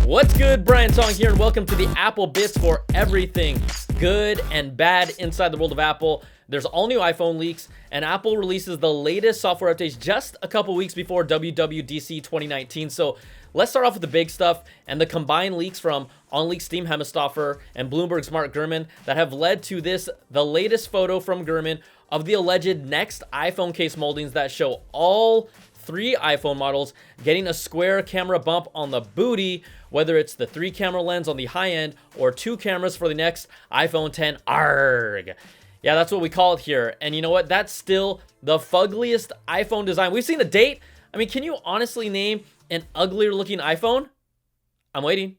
What's good? Brian Tong here, and welcome to the Apple Bits for everything good and bad inside the world of Apple. There's all new iPhone leaks, and Apple releases the latest software updates just a couple weeks before WWDC 2019. So let's start off with the big stuff and the combined leaks from OnLeaks Steam Hemmelstoffer and Bloomberg's Mark Gurman that have led to the latest photo from Gurman of the alleged next iPhone case moldings that show all three iPhone models getting a square camera bump on the booty, whether it's the 3-camera lens on the high end or 2 cameras for the next iPhone 10. Arg. Yeah, that's what we call it here. And you know what? That's still the fuggliest iPhone design. We've seen the date. I mean, can you honestly name an uglier looking iPhone? I'm waiting.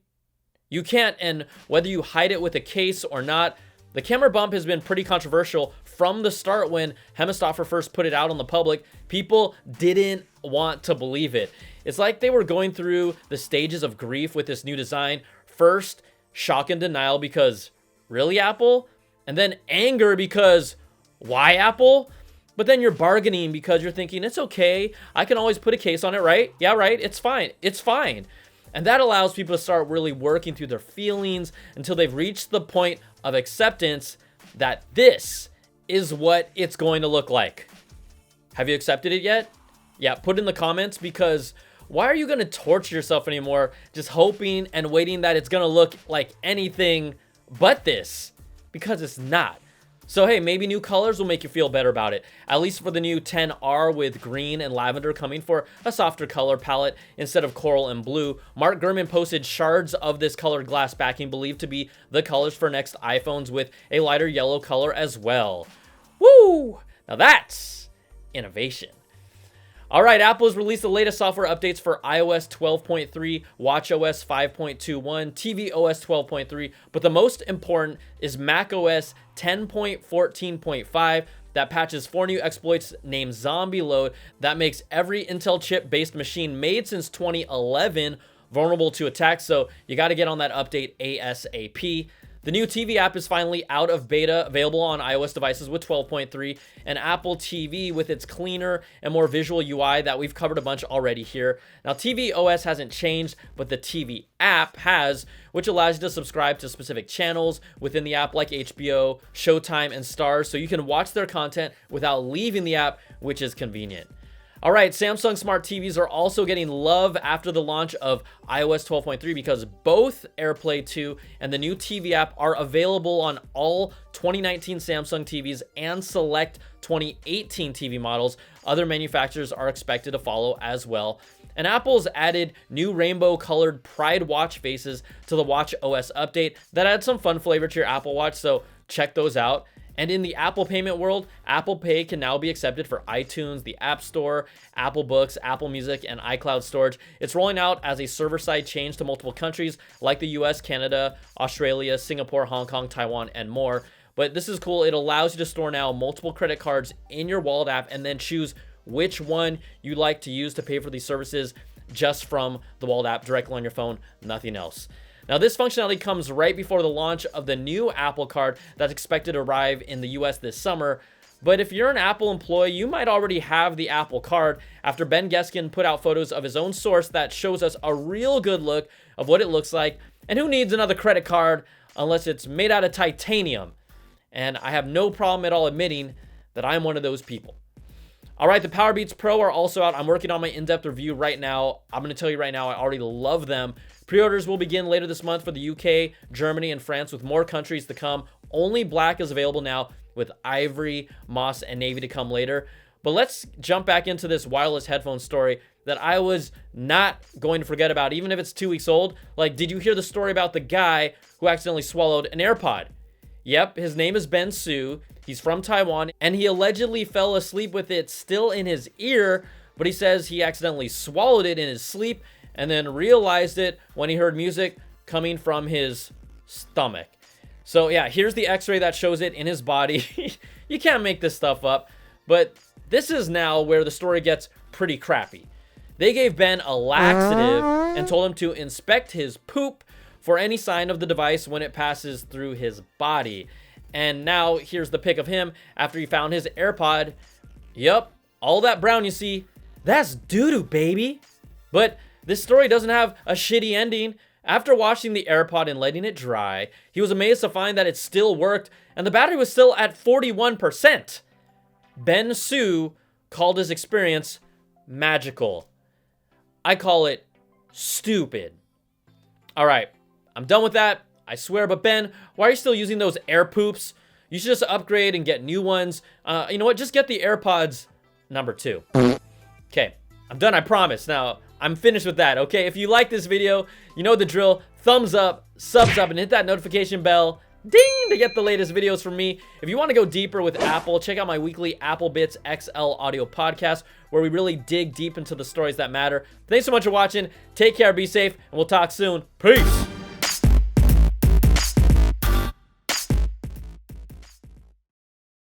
You can't, and whether you hide it with a case or not, the camera bump has been pretty controversial from the start. When Hemmelstoffer first put it out on the public, people didn't want to believe it. It's like they were going through the stages of grief with this new design. First, shock and denial because, really, Apple? And then anger because, why, Apple? But then you're bargaining because you're thinking, it's okay, I can always put a case on it, right? Yeah, right, it's fine, it's fine. And that allows people to start really working through their feelings until they've reached the point of acceptance that this is what it's going to look like. Have you accepted it yet? Yeah, put in the comments, because why are you going to torture yourself anymore just hoping and waiting that it's going to look like anything but this? Because it's not. So hey, maybe new colors will make you feel better about it. At least for the new 10R with green and lavender coming for a softer color palette instead of coral and blue. Mark Gurman posted shards of this colored glass backing believed to be the colors for next iPhones with a lighter yellow color as well. Woo! Now that's innovation. All right, Apple has released the latest software updates for iOS 12.3, watchOS 5.21, tvOS 12.3, but the most important is macOS 10.14.5 that patches 4 new exploits named Zombie Load that makes every Intel chip-based machine made since 2011 vulnerable to attacks, so you got to get on that update ASAP. The new TV app is finally out of beta, available on iOS devices with 12.3, and Apple TV with its cleaner and more visual UI that we've covered a bunch already here. Now, TV OS hasn't changed, but the TV app has, which allows you to subscribe to specific channels within the app like HBO, Showtime, and Starz, so you can watch their content without leaving the app, which is convenient. All right, Samsung Smart TVs are also getting love after the launch of iOS 12.3 because both AirPlay 2 and the new TV app are available on all 2019 Samsung TVs and select 2018 TV models. Other manufacturers are expected to follow as well. And Apple's added new rainbow-colored Pride watch faces to the watchOS update that adds some fun flavor to your Apple Watch, so check those out. And in the Apple payment world, Apple Pay can now be accepted for iTunes, the App Store, Apple Books, Apple Music, and iCloud storage. It's rolling out as a server-side change to multiple countries like the US, Canada, Australia, Singapore, Hong Kong, Taiwan, and more. But this is cool. It allows you to store now multiple credit cards in your wallet app and then choose which one you like to use to pay for these services just from the wallet app directly on your phone, nothing else. Now, this functionality comes right before the launch of the new Apple Card that's expected to arrive in the US this summer. But if you're an Apple employee, you might already have the Apple Card after Ben Geskin put out photos of his own source that shows us a real good look of what it looks like. And who needs another credit card unless it's made out of titanium? And I have no problem at all admitting that I'm one of those people. All right, the Powerbeats Pro are also out. I'm working on my in-depth review right now. I'm going to tell you right now, I already love them. Pre-orders will begin later this month for the UK, Germany, and France, with more countries to come. Only black is available now, with ivory, moss, and navy to come later. But let's jump back into this wireless headphone story that I was not going to forget about, even if it's 2 weeks old. Like, did you hear the story about the guy who accidentally swallowed an AirPod? Yep, his name is Ben Su. He's from Taiwan, and he allegedly fell asleep with it still in his ear, but he says he accidentally swallowed it in his sleep and then realized it when he heard music coming from his stomach. So yeah, here's the x-ray that shows it in his body. You can't make this stuff up, but this is now where the story gets pretty crappy. They gave Ben a laxative and told him to inspect his poop for any sign of the device when it passes through his body. And now here's the pic of him after he found his AirPod. Yup, all that brown you see, that's doo-doo, baby. But this story doesn't have a shitty ending, After washing the AirPod and letting it dry, he was amazed to find that it still worked and the battery was still at 41%. Ben Su called his experience magical. I call it stupid. All right, I'm done with that. I swear, but Ben, why are you still using those Air Poops? You should just upgrade and get new ones. You know what? Just get the AirPods number 2. Okay, I'm done, I promise. Now, I'm finished with that, okay? If you like this video, you know the drill. Thumbs up, subs up, and hit that notification bell. Ding! To get the latest videos from me. If you want to go deeper with Apple, check out my weekly Apple Bits XL audio podcast, where we really dig deep into the stories that matter. Thanks so much for watching. Take care, be safe, and we'll talk soon. Peace!